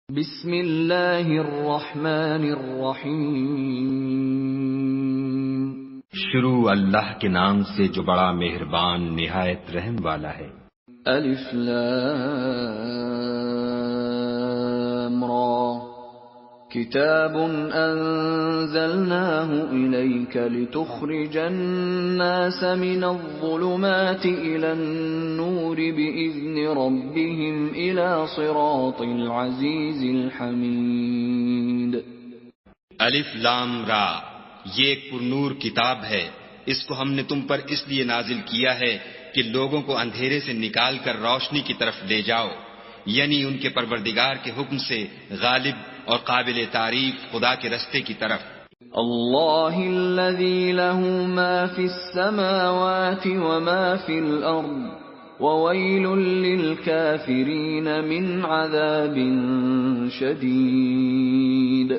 بسم اللہ الرحمن الرحیم۔ شروع اللہ کے نام سے جو بڑا مہربان نہایت رحم والا ہے۔ الف لام را، کتاب انزلناه الیک لتخرج الناس من الظلمات الى النور باذن ربهم الى صراط العزیز الحمید۔ الف لام را، یہ ایک پرنور کتاب ہے، اس کو ہم نے تم پر اس لیے نازل کیا ہے کہ لوگوں کو اندھیرے سے نکال کر روشنی کی طرف لے جاؤ، یعنی ان کے پروردگار کے حکم سے غالب اور قابل تعریف خدا کے رستے کی طرف۔ اللہ الذی له ما فی السماوات وما فی الارض وویل للکافرین من عذاب شدید۔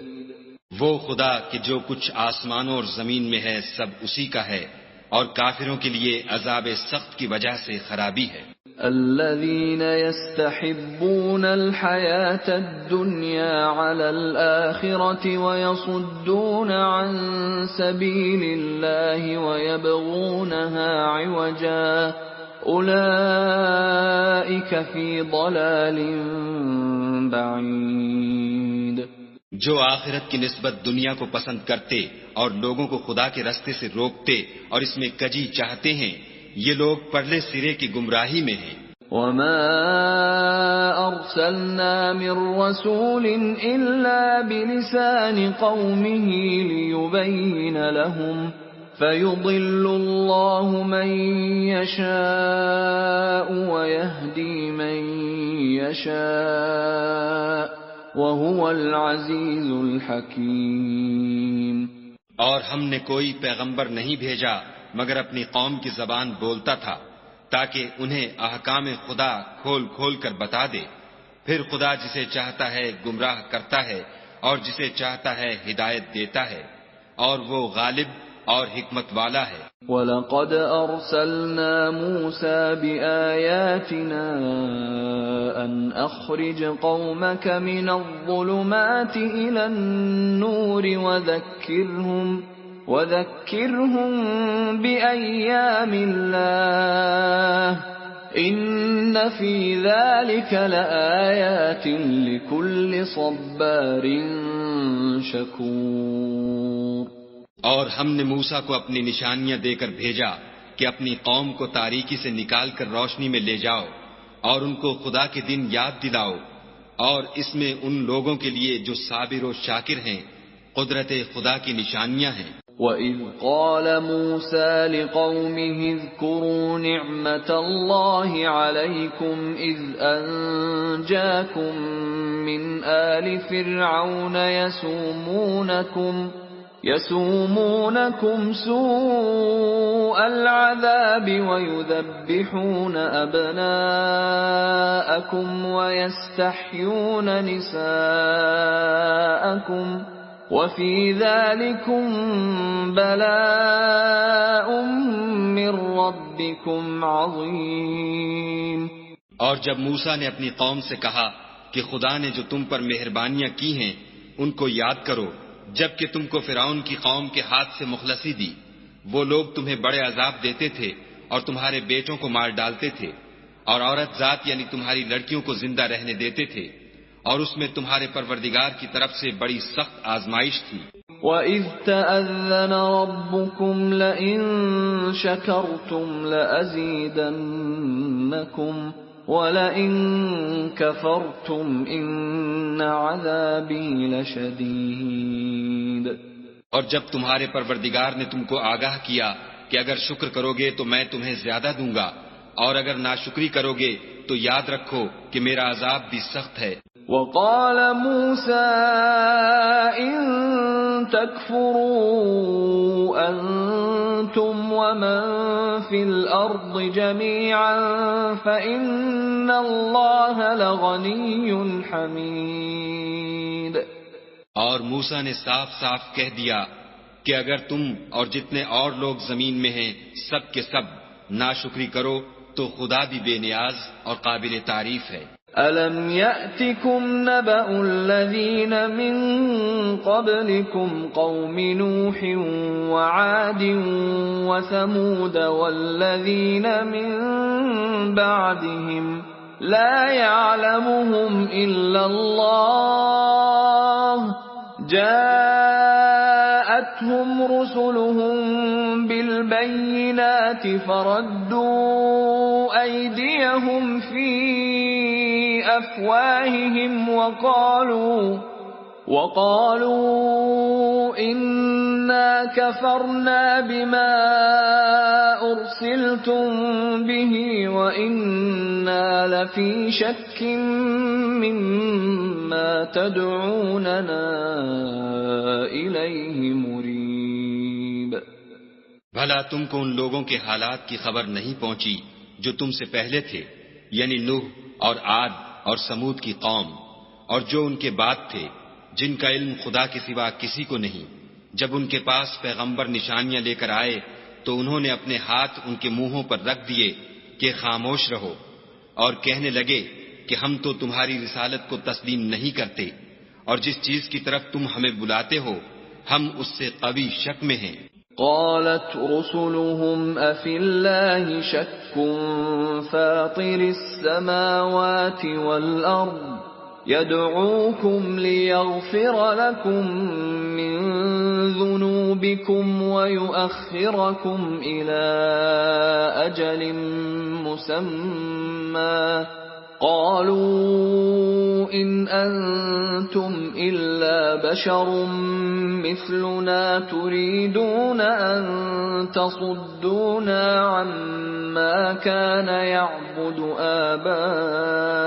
وہ خدا کہ جو کچھ آسمانوں اور زمین میں ہے سب اسی کا ہے، اور کافروں کے لیے عذاب سخت کی وجہ سے خرابی ہے۔ الذين يستحبون الحياة الدنيا على الآخرة ويصدون عن سبيل الله ويبغونها عوجا أولئك في ضلال بعيد۔ جو آخرت کی نسبت دنیا کو پسند کرتے اور لوگوں کو خدا کے رستے سے روکتے اور اس میں کجی چاہتے ہیں، یہ لوگ پرلے سرے کی گمراہی میں ہیں۔ وما ارسلنا من رسول الا بلسان قومه ليبين لهم فيضل الله من يشاء ويهدي من يشاء وهو العزيز الحكيم۔ اور ہم نے کوئی پیغمبر نہیں بھیجا مگر اپنی قوم کی زبان بولتا تھا تاکہ انہیں احکام خدا کھول کھول کر بتا دے، پھر خدا جسے چاہتا ہے گمراہ کرتا ہے اور جسے چاہتا ہے ہدایت دیتا ہے، اور وہ غالب اور حکمت والا ہے۔ وَلَقَدْ أَرْسَلْنَا مُوسَى بِآيَاتِنَا أَنْ أَخْرِجْ قَوْمَكَ مِنَ الظُّلُمَاتِ إِلَى النُّورِ وَذَكِّرْهُمْ بِأَيَّامِ اللَّهِ إِنَّ فِي ذَلِكَ لَآيَاتٍ لِكُلِّ صَبَّارٍ شَكُورٍ۔ اور ہم نے موسیٰ کو اپنی نشانیاں دے کر بھیجا کہ اپنی قوم کو تاریکی سے نکال کر روشنی میں لے جاؤ اور ان کو خدا کے دن یاد دلاؤ، اور اس میں ان لوگوں کے لیے جو صابر و شاکر ہیں قدرت خدا کی نشانیاں ہیں۔ وَإِذْ قَالَ مُوسَى لِقَوْمِهِ اذْكُرُوا نِعْمَةَ اللَّهِ عَلَيْكُمْ إِذْ أَنْجَاكُمْ مِنْ آلِ فِرْعَوْنَ يَسُومُونَكُمْ سُوءَ الْعَذَابِ وَيُذَبِّحُونَ أَبْنَاءَكُمْ وَيَسْتَحْيُونَ نِسَاءَكُمْ وَفِي ذَلِكُمْ بَلَاءٌ مِّن رَّبِّكُمْ عَظِيمٌ۔ اور جب موسیٰ نے اپنی قوم سے کہا کہ خدا نے جو تم پر مہربانیاں کی ہیں ان کو یاد کرو، جبکہ تم کو فرعون کی قوم کے ہاتھ سے مخلصی دی، وہ لوگ تمہیں بڑے عذاب دیتے تھے اور تمہارے بیٹوں کو مار ڈالتے تھے، اور عورت ذات یعنی تمہاری لڑکیوں کو زندہ رہنے دیتے تھے، اور اس میں تمہارے پروردگار کی طرف سے بڑی سخت آزمائش تھی۔ وَإِذْ تَأَذَّنَ رَبُّكُمْ لَئِن شَكَرْتُمْ لَأَزِيدَنَّكُمْ وَلَئِن كَفَرْتُمْ إِنَّ عَذَابِي لَشَدِيدٌ۔ اور جب تمہارے پروردگار نے تم کو آگاہ کیا کہ اگر شکر کرو گے تو میں تمہیں زیادہ دوں گا، اور اگر ناشکری کرو گے تو یاد رکھو کہ میرا عذاب بھی سخت ہے۔ وَقَالَ مُوسَىٰ إِن تَكْفُرُوا أَنتُمْ وَمَن فِي الْأَرْضِ جَمِيعًا فَإِنَّ اللَّهَ لَغَنِيٌّ حَمِيدٌ۔ اور موسیٰ نے صاف صاف کہہ دیا کہ اگر تم اور جتنے اور لوگ زمین میں ہیں سب کے سب ناشکری کرو تو خدا بھی بے نیاز اور قابل تعریف ہے۔ أَلَمْ يَأْتِكُمْ نَبَأُ الَّذِينَ مِنْ قَبْلِكُمْ قَوْمِ نُوحٍ وَعَادٍ وَثَمُودَ وَالَّذِينَ مِنْ بَعْدِهِمْ لَا يَعْلَمُهُمْ إِلَّا اللَّهُ جَاءَتْهُمْ رُسُلُهُم بِالْبَيِّنَاتِ فَرَدُّوا أَيْدِيَهُمْ فِي أَفْوَاهِهِمْ وَقَالُوا إِنَّا كَفَرْنَا بِمَا أُرْسِلْتُم بِهِ وَإِنَّا لَفِي شَكٍّ مِّمَّا تَدْعُونَنَا إِلَيْهِ مُرِيبٍ۔ بھلا تم کو ان لوگوں کے حالات کی خبر نہیں پہنچی جو تم سے پہلے تھے، یعنی نوح اور عاد اور سمود کی قوم، اور جو ان کے بعد تھے، جن کا علم خدا کے سوا کسی کو نہیں۔ جب ان کے پاس پیغمبر نشانیاں لے کر آئے تو انہوں نے اپنے ہاتھ ان کے منہوں پر رکھ دیے کہ خاموش رہو، اور کہنے لگے کہ ہم تو تمہاری رسالت کو تسلیم نہیں کرتے، اور جس چیز کی طرف تم ہمیں بلاتے ہو ہم اس سے قوی شک میں ہیں۔ قالت رسلهم أفي الله شك فاطر السماوات والأرض يدعوكم ليغفر لكم من ذنوبكم ويؤخركم إلى أجل مسمى قالوا إن أنتم إلا بشر مثلنا تريدون أن تصدونا عما كان يعبد آباؤنا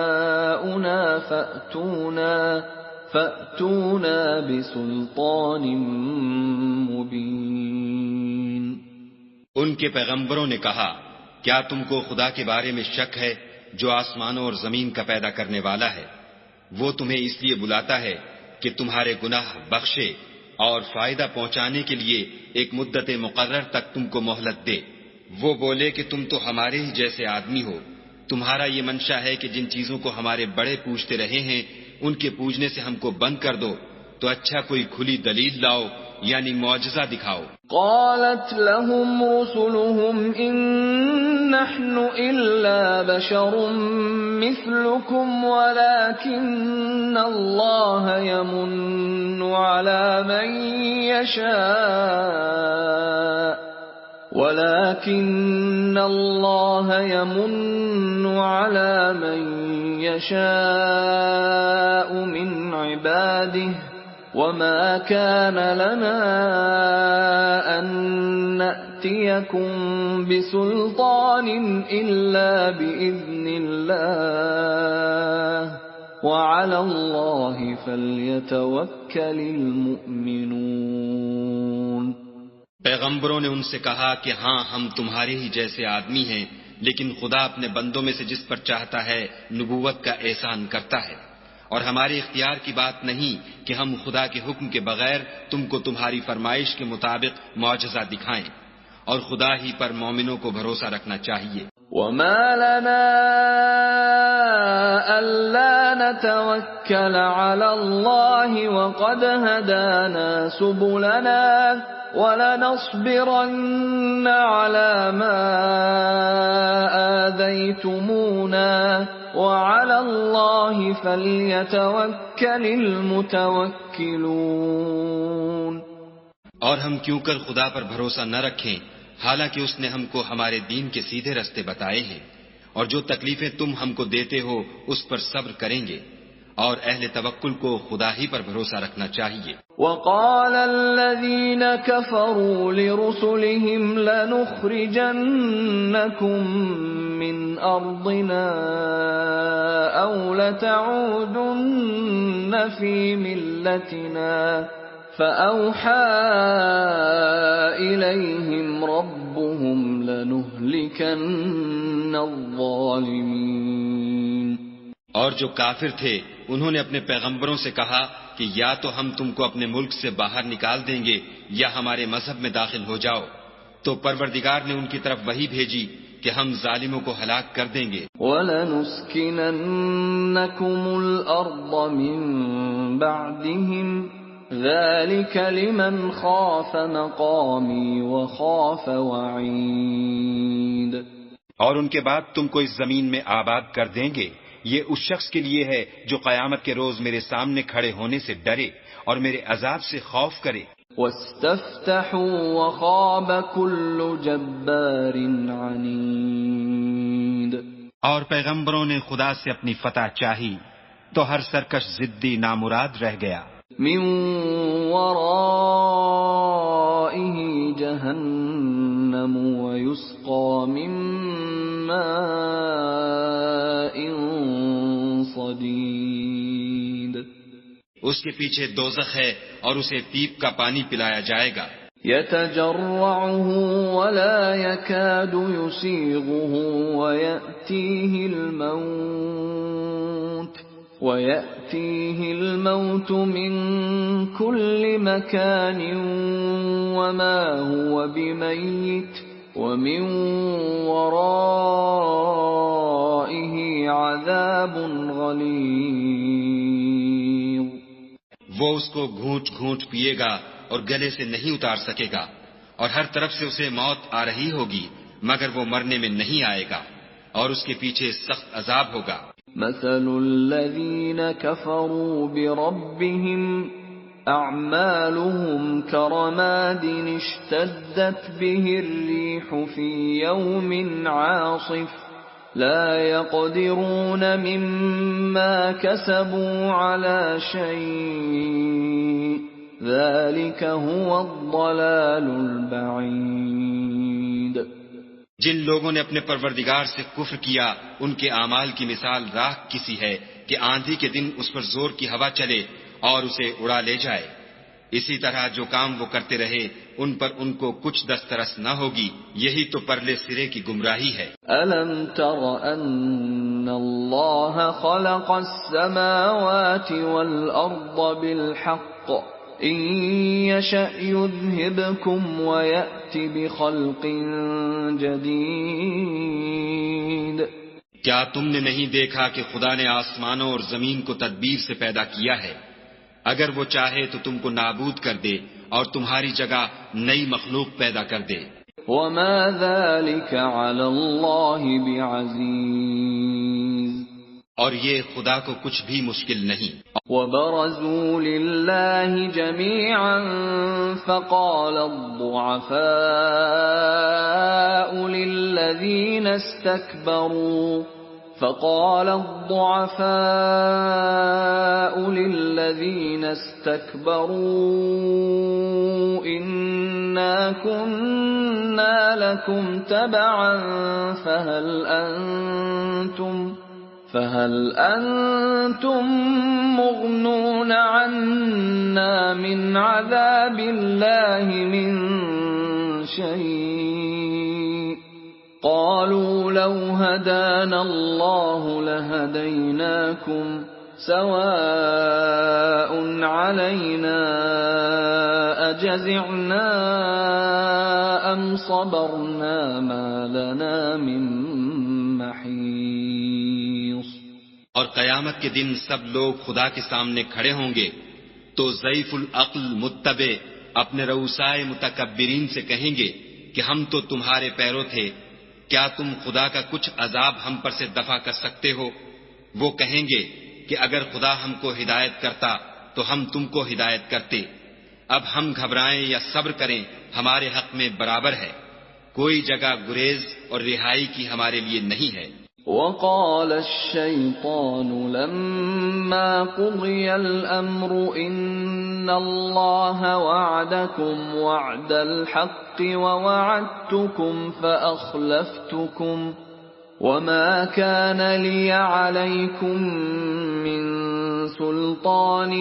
فأتونا بسلطان مبين۔ ان کے پیغمبروں نے کہا کیا تم کو خدا کے بارے میں شک ہے جو آسمانوں اور زمین کا پیدا کرنے والا ہے؟ وہ تمہیں اس لیے بلاتا ہے کہ تمہارے گناہ بخشے اور فائدہ پہنچانے کے لیے ایک مدت مقرر تک تم کو مہلت دے۔ وہ بولے کہ تم تو ہمارے ہی جیسے آدمی ہو، تمہارا یہ منشا ہے کہ جن چیزوں کو ہمارے بڑے پوجتے رہے ہیں ان کے پوجنے سے ہم کو بند کر دو، تو اچھا کوئی کھلی دلیل لاؤ یعنی معجزہ دکھاؤ۔ قالت لهم رسلهم إن نحن إلا بشر مثلكم ولكن الله يمن على من يشاء من عباده وما كان لنا أن نأتيكم بسلطان إلا بإذن الله وعلى الله فليتوكل المؤمنون۔ پیغمبروں نے ان سے کہا کہ ہاں ہم تمہارے ہی جیسے آدمی ہیں، لیکن خدا اپنے بندوں میں سے جس پر چاہتا ہے نبوت کا احسان کرتا ہے، اور ہمارے اختیار کی بات نہیں کہ ہم خدا کے حکم کے بغیر تم کو تمہاری فرمائش کے مطابق معجزہ دکھائیں، اور خدا ہی پر مومنوں کو بھروسہ رکھنا چاہیے۔ وما لنا ألا نتوكل على الله وقد هدانا سبلنا ولنصبرن على ما آذيتمونا وعلى الله فليتوكل المتوكلون۔ اور ہم کیوں کر خدا پر بھروسہ نہ رکھیں حالانکہ اس نے ہم کو ہمارے دین کے سیدھے رستے بتائے ہیں، اور جو تکلیفیں تم ہم کو دیتے ہو اس پر صبر کریں گے، اور اہل توکل کو خدا ہی پر بھروسہ رکھنا چاہیے۔ وقال الذين كفروا لرسلهم لنخرجنكم من أرضنا أو لتعودن في ملتنا فأوحى إليهم ربهم لنهلكن الظالمين۔ اور جو کافر تھے انہوں نے اپنے پیغمبروں سے کہا کہ یا تو ہم تم کو اپنے ملک سے باہر نکال دیں گے یا ہمارے مذہب میں داخل ہو جاؤ، تو پروردگار نے ان کی طرف وحی بھیجی کہ ہم ظالموں کو ہلاک کر دیں گے. وَلَنُسْكِنَنَّكُمُ الْأَرْضَ مِنْ بَعْدِهِمْ ذَلِكَ لِمَنْ خَافَ مَقَامِي وَخَافَ وَعِيدِ. اور ان کے بعد تم کو اس زمین میں آباد کر دیں گے. یہ اس شخص کے لیے ہے جو قیامت کے روز میرے سامنے کھڑے ہونے سے ڈرے اور میرے عذاب سے خوف کرے. وَاسْتَفْتَحُوا وَخَابَ كُلُّ جَبَّارٍ عَنِيدٍ. اور پیغمبروں نے خدا سے اپنی فتح چاہی تو ہر سرکش ضدی نامراد رہ گیا. من ورائه جهنم ويسقى من ماء صديد. اس کے پیچھے دوزخ ہے اور اسے پیپ کا پانی پلایا جائے گا. يتجرعه ولا يكاد يسيغه ويأتيه الموت من كل مكان وما هو بميت ومن ورائه عذاب غليظ. وہ اس کو گھونٹ گھونٹ پیے گا اور گلے سے نہیں اتار سکے گا، اور ہر طرف سے اسے موت آ رہی ہوگی مگر وہ مرنے میں نہیں آئے گا، اور اس کے پیچھے سخت عذاب ہوگا. مثل الذين كفروا بربهم أعمالهم كرماد اشتدت به الريح في يوم عاصف لا يقدرون مما كسبوا على شيء ذلك هو الضلال البعيد. جن لوگوں نے اپنے پروردگار سے کفر کیا ان کے اعمال کی مثال راکھ کسی ہے کہ آندھی کے دن اس پر زور کی ہوا چلے اور اسے اڑا لے جائے. اسی طرح جو کام وہ کرتے رہے ان پر ان کو کچھ دسترس نہ ہوگی. یہی تو پرلے سرے کی گمراہی ہے. أَلَمْ تَرَ أَنَّ اللَّهَ خَلَقَ السَّمَاوَاتِ وَالْأَرْضَ بِالْحَقِّ إِن يَشَأْ يُذْهِبْكُمْ وَيَأْتِ بِخَلْقٍ جَدِيدٍ. کیا تم نے نہیں دیکھا کہ خدا نے آسمانوں اور زمین کو تدبیر سے پیدا کیا ہے؟ اگر وہ چاہے تو تم کو نابود کر دے اور تمہاری جگہ نئی مخلوق پیدا کر دے. وَمَا ذَلِكَ عَلَى اللَّهِ بِعَزِيزٍ. اور یہ خدا کو کچھ بھی مشکل نہیں. وَبَرَزُوا لِلَّهِ جَمِيعًا فَقَالَ الضُّعَفَاءُ لِلَّذِينَ اسْتَكْبَرُوا إِنَّا كُنَّا لَكُمْ تَبَعًا فهل أنتم مغنون عنا من عذاب الله من شيء قالوا لو هدانا الله لهديناكم سواء علينا أجزعنا أم صبرنا ما لنا من محيص. اور قیامت کے دن سب لوگ خدا کے سامنے کھڑے ہوں گے تو ضعیف العقل متبع اپنے رؤسائے متکبرین سے کہیں گے کہ ہم تو تمہارے پیرو تھے، کیا تم خدا کا کچھ عذاب ہم پر سے دفع کر سکتے ہو؟ وہ کہیں گے کہ اگر خدا ہم کو ہدایت کرتا تو ہم تم کو ہدایت کرتے. اب ہم گھبرائیں یا صبر کریں ہمارے حق میں برابر ہے. کوئی جگہ گریز اور رہائی کی ہمارے لیے نہیں ہے. وقال الشيطان لما قضي الأمر إن الله وعدكم وعد الحق ووعدتكم فأخلفتكم وما كان لي عليكم من سلطان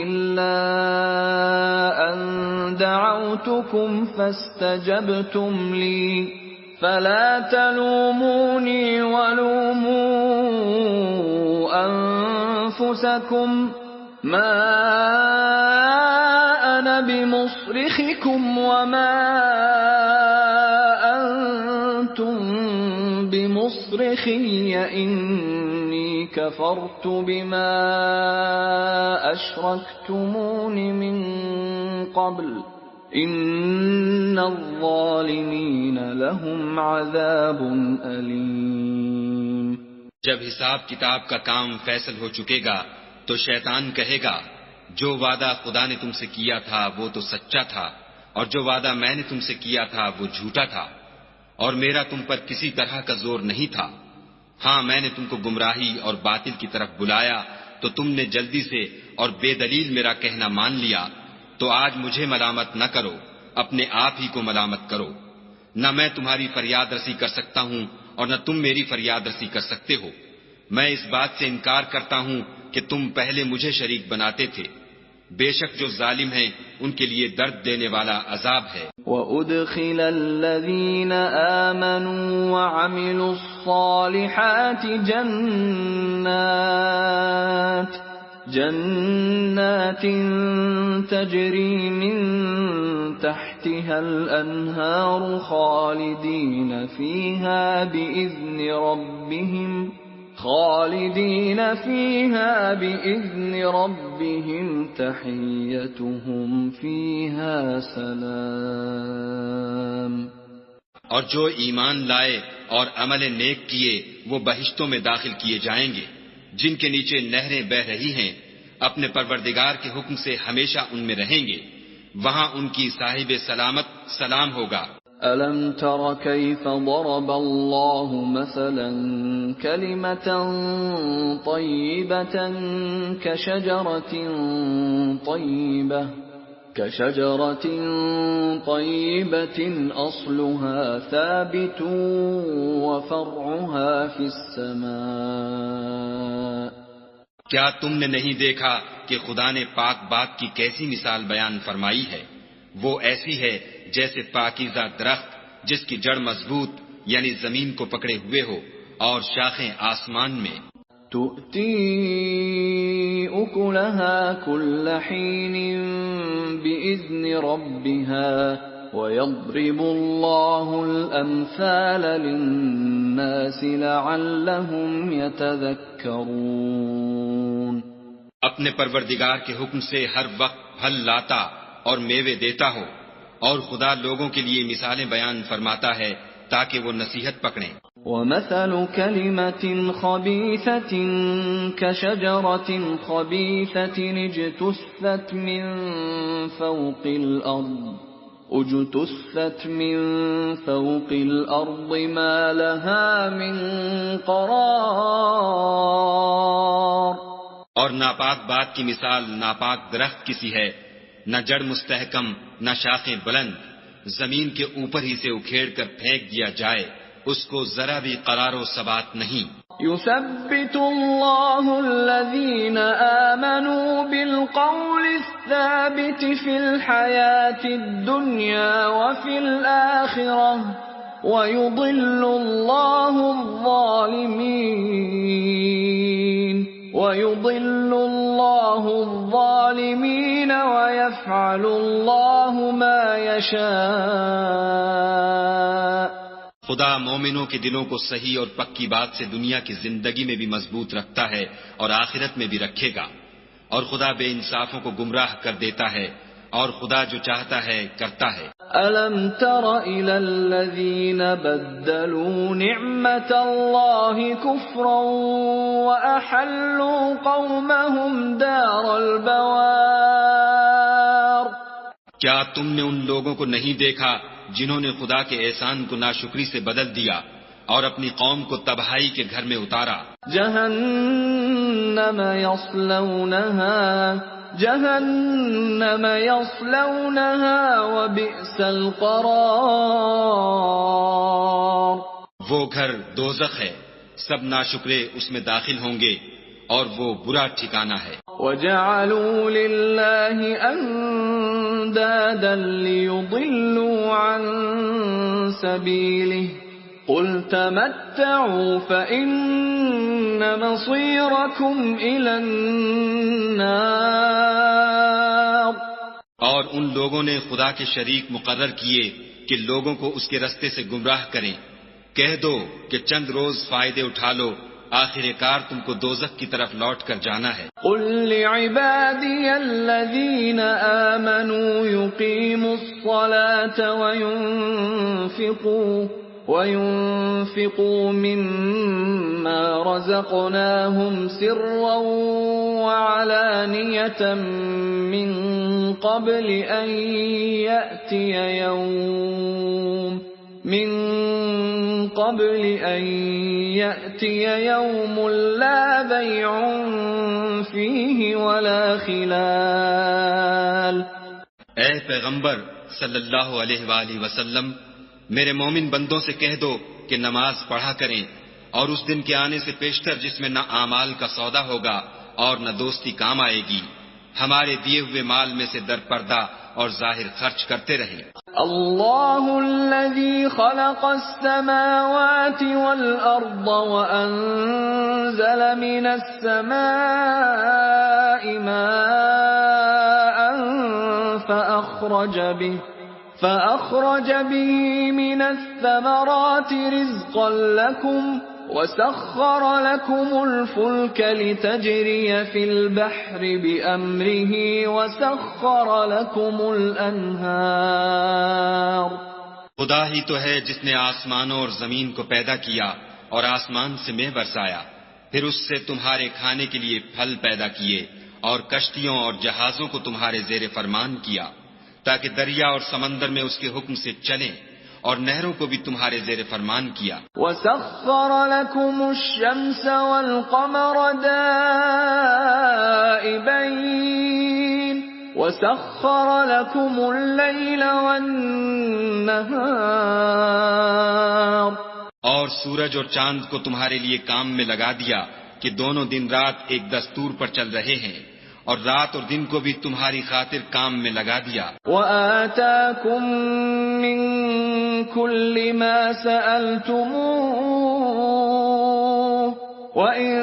إلا أن دعوتكم فاستجبتم لي فلا تلوموني ولوموا أنفسكم ما أنا بمصرخكم وما أنتم إني كفرت بما أشركتمون من قبل إن الظالمين لهم عذاب أليم. جب حساب کتاب کا کام فیصل ہو چکے گا تو شیطان کہے گا جو وعدہ خدا نے تم سے کیا تھا وہ تو سچا تھا اور جو وعدہ میں نے تم سے کیا تھا وہ جھوٹا تھا اور میرا تم پر کسی طرح کا زور نہیں تھا. ہاں میں نے تم کو گمراہی اور باطل کی طرف بلایا تو تم نے جلدی سے اور بے دلیل میرا کہنا مان لیا. تو آج مجھے ملامت نہ کرو، اپنے آپ ہی کو ملامت کرو. نہ میں تمہاری فریاد رسی کر سکتا ہوں اور نہ تم میری فریاد رسی کر سکتے ہو. میں اس بات سے انکار کرتا ہوں کہ تم پہلے مجھے شریک بناتے تھے. بے شک جو ظالم ہیں ان کے لیے درد دینے والا عذاب ہے. وَأُدْخِلَ الَّذِينَ آمَنُوا وَعَمِلُوا الصَّالِحَاتِ جنات تجری من تحتها الانہار خالدین فیہا بإذن ربهم تحیتهم فیہا سلام. اور جو ایمان لائے اور عمل نیک کیے وہ بہشتوں میں داخل کیے جائیں گے جن کے نیچے نہریں بہ رہی ہیں. اپنے پروردگار کے حکم سے ہمیشہ ان میں رہیں گے. وہاں ان کی صاحب سلامت سلام ہوگا. أَلَمْ تَرَ كَيْفَ ضَرَبَ اللَّهُ مَثَلًا كَلِمَةً طَيِّبَةً كَشَجَرَةٍ طَيِّبَةٍ أَصْلُهَا ثَابِتٌ وَفَرْعُهَا فِي السَّمَاءِ. کیا تم نے نہیں دیکھا کہ خدا نے پاک بات کی کیسی مثال بیان فرمائی ہے؟ وہ ایسی ہے جیسے پاکیزہ درخت جس کی جڑ مضبوط یعنی زمین کو پکڑے ہوئے ہو اور شاخیں آسمان میں. تؤتی اکلها کل حین بإذن ربها ويضرب الله الأمثال للناس لعلهم يتذكرون. اپنے پروردگار کے حکم سے ہر وقت پھل لاتا اور میوے دیتا ہو اور خدا لوگوں کے لیے مثالیں بیان فرماتا ہے تاکہ وہ نصیحت پکڑیں. وَمَثَلُ كَلِمَةٍ خَبِيثَةٍ كَشَجَرَةٍ خَبِيثَةٍ اجْتُثَّتْ مِنْ فَوْقِ الْأَرْضِ مَا لَهَا مِنْ قَرَارٍ. اور ناپاک بات کی مثال ناپاک درخت کسی ہے، نہ جڑ مستحکم نہ شاخیں بلند، زمین کے اوپر ہی سے اکھیڑ کر پھینک دیا جائے، اس کو ذرا بھی قرار و ثبات نہیں. يثبت الله الذين آمنوا بالقول الثابت في الحياة الدنيا وفي الآخرة ويضل الله الظالمين ويفعل الله ما يشاء. خدا مومنوں کے دلوں کو صحیح اور پکی بات سے دنیا کی زندگی میں بھی مضبوط رکھتا ہے اور آخرت میں بھی رکھے گا. اور خدا بے انصافوں کو گمراہ کر دیتا ہے اور خدا جو چاہتا ہے کرتا ہے. أَلَمْ تَرَ إِلَى الَّذِينَ بَدَّلُوا نِعْمَةَ اللَّهِ كُفْرًا وَأَحَلُّوا قَوْمَهُمْ دَارَ الْبَوَارِ. کیا تم نے ان لوگوں کو نہیں دیکھا جنہوں نے خدا کے احسان کو ناشکری سے بدل دیا اور اپنی قوم کو تباہی کے گھر میں اتارا؟ جہنم یصلونها وبئس القرار. وہ گھر دوزخ ہے، سب ناشکرے اس میں داخل ہوں گے اور وہ برا ٹھکانہ ہے. وَجَعَلُوا لِلَّهِ أَنْدَادًا لِيُضِلُّوا عَنْ سَبِيلِهِ قُلْ تَمَتَّعُوا فَإِنَّ مَصِيرَكُمْ إِلَى النَّارِ. اور ان لوگوں نے خدا کے شریک مقرر کیے کہ لوگوں کو اس کے رستے سے گمراہ کریں. کہہ دو کہ چند روز فائدے اٹھا لو، آخر کار تم کو دوزخ کی طرف لوٹ کر جانا ہے۔ قل لعبادي الذين آمنوا يقيموا الصلاة وينفقوا مما رزقناهم سرا وعلانية من قبل أن يأتي يوم لا بيع فيه ولا خلال۔ اے پیغمبر صلی اللہ علیہ وآلہ وسلم، میرے مومن بندوں سے کہہ دو کہ نماز پڑھا کریں، اور اس دن کے آنے سے پیشتر جس میں نہ اعمال کا سودا ہوگا اور نہ دوستی کام آئے گی، ہمارے دیے ہوئے مال میں سے در پردہ اور ظاہر خرچ کرتے رہیں۔ اللہ الذي خلق السماوات والأرض وأنزل من السماء ماء فأخرج به من الثمرات رزقا لكم وسخر لكم الفلك لتجري في البحر بأمره وسخر لكم الأنهار۔ خدا ہی تو ہے جس نے آسمانوں اور زمین کو پیدا کیا اور آسمان سے مے برسایا، پھر اس سے تمہارے کھانے کے لیے پھل پیدا کیے اور کشتیوں اور جہازوں کو تمہارے زیر فرمان کیا تاکہ دریا اور سمندر میں اس کے حکم سے چلیں، اور نہروں کو بھی تمہارے زیر فرمان کیا۔ وَسَخَّرَ لَكُمُ الشَّمْسَ وَالْقَمَرَ دَائِبَيْنِ وَسَخَّرَ لَكُمُ اللَّيْلَ وَالنَّهَارَ۔ اور سورج اور چاند کو تمہارے لیے کام میں لگا دیا کہ دونوں دن رات ایک دستور پر چل رہے ہیں، اور رات اور دن کو بھی تمہاری خاطر کام میں لگا دیا۔ وَآتَاكُم مِّن كُلِّ مَا سَأَلْتُمُوهُ وَإِن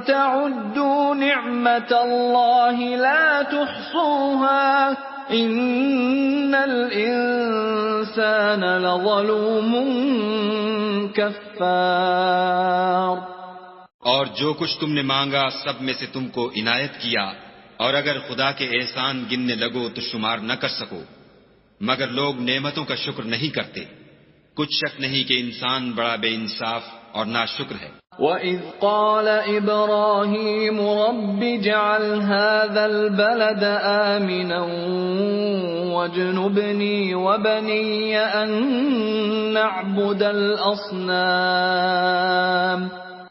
تَعُدُّوا نِعْمَةَ اللَّهِ لَا تُحْصُوهَا إِنَّ الْإِنسَانَ لَظَلُومٌ كَفَّارٌ۔ اور جو کچھ تم نے مانگا سب میں سے تم کو عنایت کیا، اور اگر خدا کے احسان گننے لگو تو شمار نہ کر سکو، مگر لوگ نعمتوں کا شکر نہیں کرتے۔ کچھ شک نہیں کہ انسان بڑا بے انصاف اور ناشکر ہے۔ وَإِذْ قَالَ إِبْرَاهِيمُ رَبِّ اجْعَلْ هَذَا الْبَلَدَ آمِنًا وَاجْنُبْنِي وَبَنِيَّ أَن نَّعْبُدَ الْأَصْنَامَ۔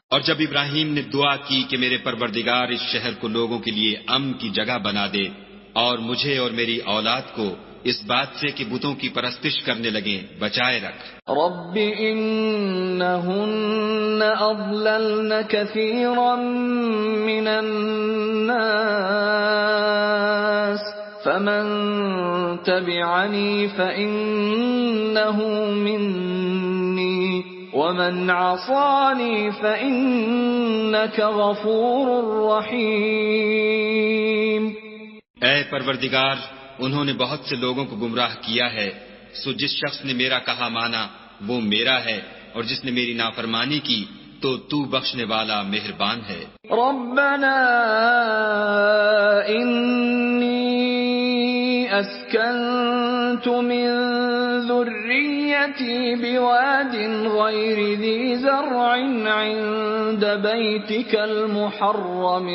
اور جب ابراہیم نے دعا کی کہ میرے پروردگار اس شہر کو لوگوں کے لیے امن کی جگہ بنا دے، اور مجھے اور میری اولاد کو اس بات سے کہ بتوں کی پرستش کرنے لگیں بچائے رکھ۔ رب انہن اضللن کثیرا من الناس فمن تبعنی فإنه منی ومن عصانی فإنک غفور رحیم۔ اے پروردگار، انہوں نے بہت سے لوگوں کو گمراہ کیا ہے، سو جس شخص نے میرا کہا مانا وہ میرا ہے، اور جس نے میری نافرمانی کی تو تو بخشنے والا مہربان ہے۔ ربنا انی اسکنت من ذریتی بواد غیر ذی زرع عند بیتک المحرم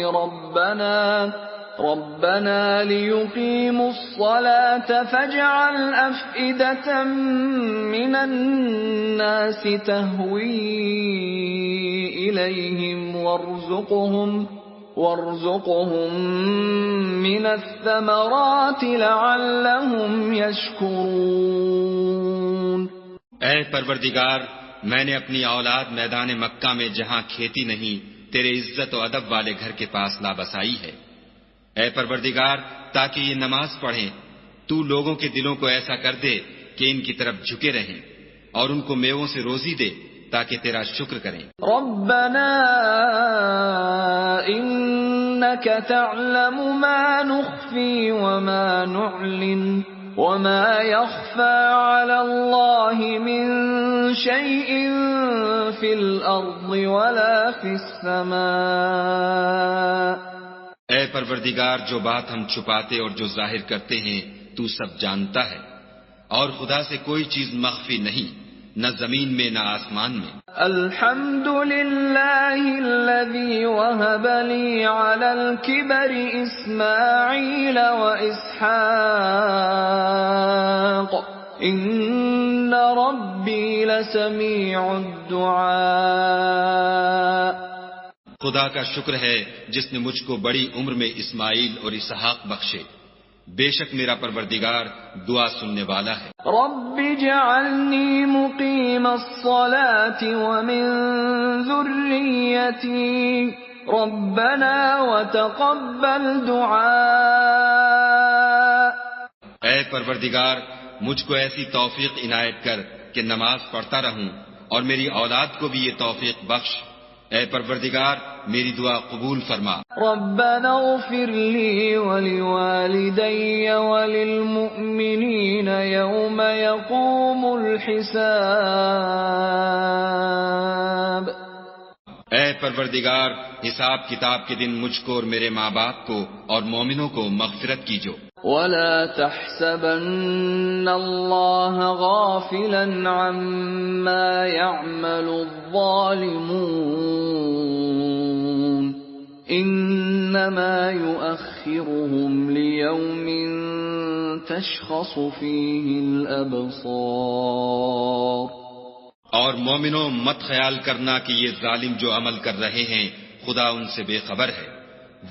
ربنا ليقيموا الصلاة فاجعل أفئدة من الناس تهوي إليهم وارزقهم من الثمرات لعلهم يشكرون۔ اے پروردگار، میں نے اپنی اولاد میدان مکہ میں جہاں کھیتی نہیں تیرے عزت و ادب والے گھر کے پاس لا بسائی ہے۔ اے پروردگار، تاکہ یہ نماز پڑھیں تو لوگوں کے دلوں کو ایسا کر دے کہ ان کی طرف جھکے رہیں، اور ان کو میووں سے روزی دے تاکہ تیرا شکر کریں۔ ربنا انك تعلم ما نخفي وما نعلن وما يخفى على الله من شيء في الأرض ولا في السماء. اے پروردگار، جو بات ہم چھپاتے اور جو ظاہر کرتے ہیں تو سب جانتا ہے، اور خدا سے کوئی چیز مخفی نہیں، نہ زمین میں نہ آسمان میں. الحمد للہ الذی وہب لی علی الکبر اسماعیل و اسحاق ان ربی لسمیع الدعاء. خدا کا شکر ہے جس نے مجھ کو بڑی عمر میں اسماعیل اور اسحاق بخشے، بے شک میرا پروردگار دعا سننے والا ہے. رب اجعلنی مقیم الصلاة ومن ذریتی ربنا وتقبل دعاء. اے پروردگار، مجھ کو ایسی توفیق عنایت کر کہ نماز پڑھتا رہوں، اور میری اولاد کو بھی یہ توفیق بخش. اے پروردگار، میری دعا قبول فرما. ربنا اغفر لی ولوالدی وللمؤمنین یوم یقوم الحساب. اے پروردگار، حساب کتاب کے دن مجھ کو اور میرے ماں باپ کو اور مومنوں کو مغفرت کیجو. ولا تحسبن اللہ غافلا عما يعمل الظالمون انما يؤخرهم ليوم تشخص فيه الابصار. اور مومنوں، مت خیال کرنا کہ یہ ظالم جو عمل کر رہے ہیں خدا ان سے بے خبر ہے.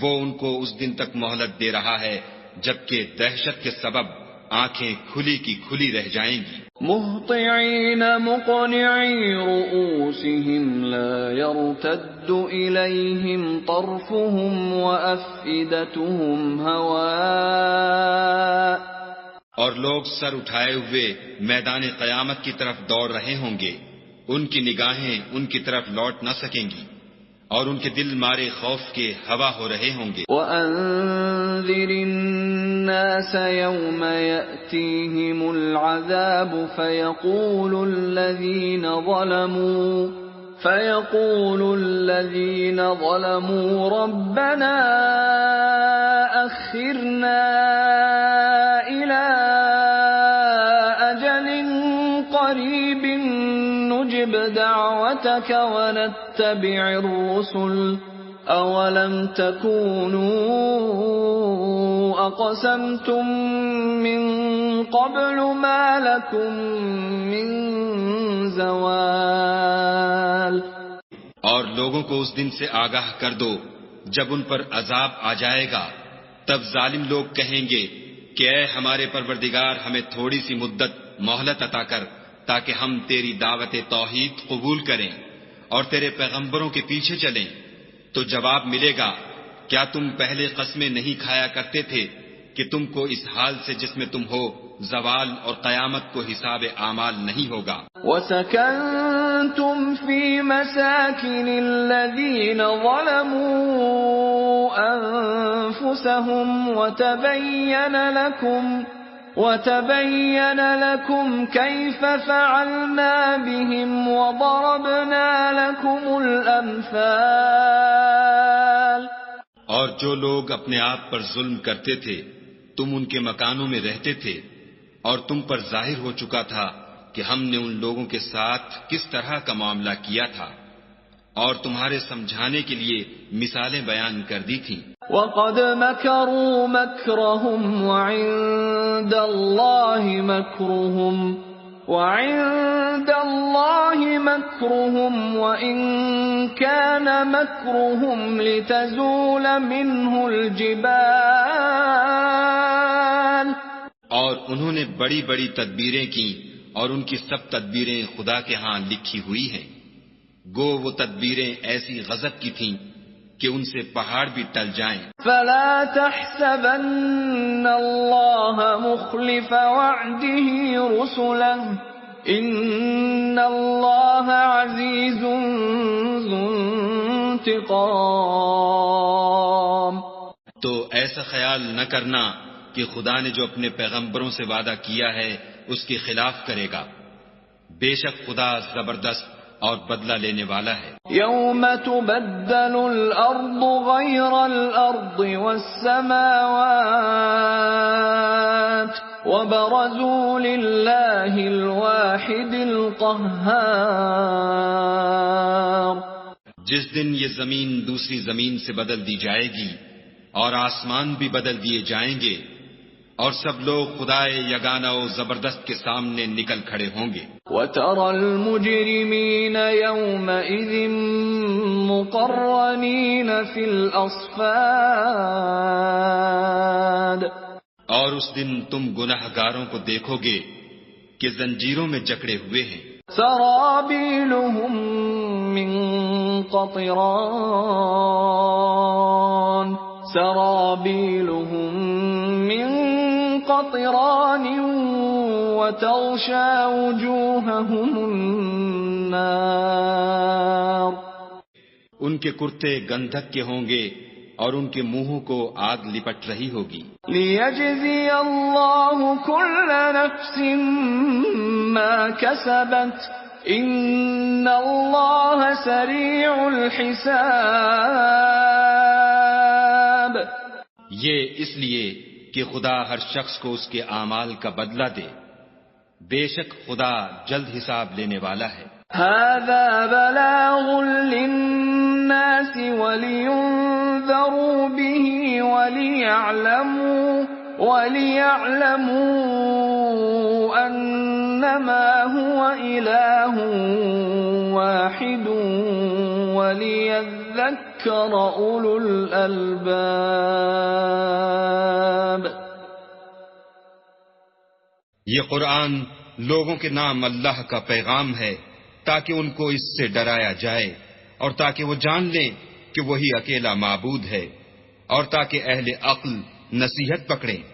وہ ان کو اس دن تک مہلت دے رہا ہے جبکہ دہشت کے سبب آنکھیں کھلی کی کھلی رہ جائیں گی. مہطعین مقنعی رؤوسهم لا يرتد الیہم طرفهم وافئدتهم هواء. اور لوگ سر اٹھائے ہوئے میدان قیامت کی طرف دوڑ رہے ہوں گے، ان کی نگاہیں ان کی طرف لوٹ نہ سکیں گی، اور ان کے دل مارے خوف کے ہوا ہو رہے ہوں گے. وَأَنذِرِ النَّاسَ يَوْمَ يَأْتِيهِمُ الْعَذَابُ فَيَقُولُ الَّذِينَ ظَلَمُوا رَبَّنَا أَخِّرْنَا إِلَىٰ أَجَلٍ قَرِيبٍ نُجِبْ دَعْوَتَكَ وَنَتَّبِعِ الرُّسُلَ أَوَلَمْ تَكُونُوا أَقْسَمْتُم مِّن قَبْلُ مَا لَكُم مِّن زَوَالٍ. اور لوگوں کو اس دن سے آگاہ کر دو جب ان پر عذاب آ جائے گا، تب ظالم لوگ کہیں گے کہ اے ہمارے پروردگار، ہمیں تھوڑی سی مدت مہلت عطا کر تاکہ ہم تیری دعوت توحید قبول کریں اور تیرے پیغمبروں کے پیچھے چلیں. تو جواب ملے گا، کیا تم پہلے قسمیں نہیں کھایا کرتے تھے کہ تم کو اس حال سے جس میں تم ہو زوال اور قیامت کو حساب اعمال نہیں ہوگا. وَسَكَنْتُمْ فِي مَسَاكِنِ الَّذِينَ ظَلَمُوا أَنفُسَهُمْ وَتَبَيَّنَ لَكُمْ كَيْفَ فَعَلْنَا بِهِمْ وَضَرَبْنَا لَكُمُ الْأَمْثَالَ. اور جو لوگ اپنے آپ پر ظلم کرتے تھے تم ان کے مکانوں میں رہتے تھے، اور تم پر ظاہر ہو چکا تھا کہ ہم نے ان لوگوں کے ساتھ کس طرح کا معاملہ کیا تھا، اور تمہارے سمجھانے کے لیے مثالیں بیان کر دی تھیں. وَقَدْ مَكَرُوا مَكْرَهُمْ وَعِندَ اللَّهِ مَكْرُهُمْ وَإِن كَانَ مَكْرُهُمْ لِتَزُولَ مِنْهُ الْجِبَالُ. اور انہوں نے بڑی بڑی تدبیریں کی، اور ان کی سب تدبیریں خدا کے ہاں لکھی ہوئی ہیں. گو وہ تدبیریں ایسی غضب کی تھیں کہ ان سے پہاڑ بھی ٹل جائیں. فَلَا تَحْسَبَنَّ اللَّهَ مُخْلِفَ وَعْدِهِ رُسُلَهُ إِنَّ اللَّهَ عَزِيزٌ ذُو انتقام. تو ایسا خیال نہ کرنا کہ خدا نے جو اپنے پیغمبروں سے وعدہ کیا ہے اس کے خلاف کرے گا. بے شک خدا زبردست اور بدلہ لینے والا ہے. یوم تبدل الارض غیر الارض والسماوات وبرزوا للہ الواحد القہار. جس دن یہ زمین دوسری زمین سے بدل دی جائے گی اور آسمان بھی بدل دیے جائیں گے اور سب لوگ خدائے یگانہ و زبردست کے سامنے نکل کھڑے ہوں گے. وَتَرَى الْمُجْرِمِينَ يَوْمَئِذٍ مُقَرَّنِينَ فِي الْأَصْفَادِ. اور اس دن تم گناہگاروں کو دیکھو گے کہ زنجیروں میں جکڑے ہوئے ہیں. سَرَابِيلُهُم مِّن قَطِرَانٍ سَرَابِيلُهُم مِّن قطران وتغشى وجوههم النار. ان کے کرتے گندھک کے ہوں گے اور ان کے منہوں کو آگ لپٹ رہی ہوگی. ليجزي الله كل نفس ما كسبت ان الله سريع الحساب. یہ اس لیے کہ خدا ہر شخص کو اس کے اعمال کا بدلہ دے. بے شک خدا جلد حساب لینے والا ہے. هذا بلاغ للناس ولينذروا به وليعلموا أنما هو إله واحد وليذكر أولو الألباب. یہ قرآن لوگوں کے نام اللہ کا پیغام ہے تاکہ ان کو اس سے ڈرایا جائے اور تاکہ وہ جان لیں کہ وہی اکیلا معبود ہے اور تاکہ اہل عقل نصیحت پکڑیں.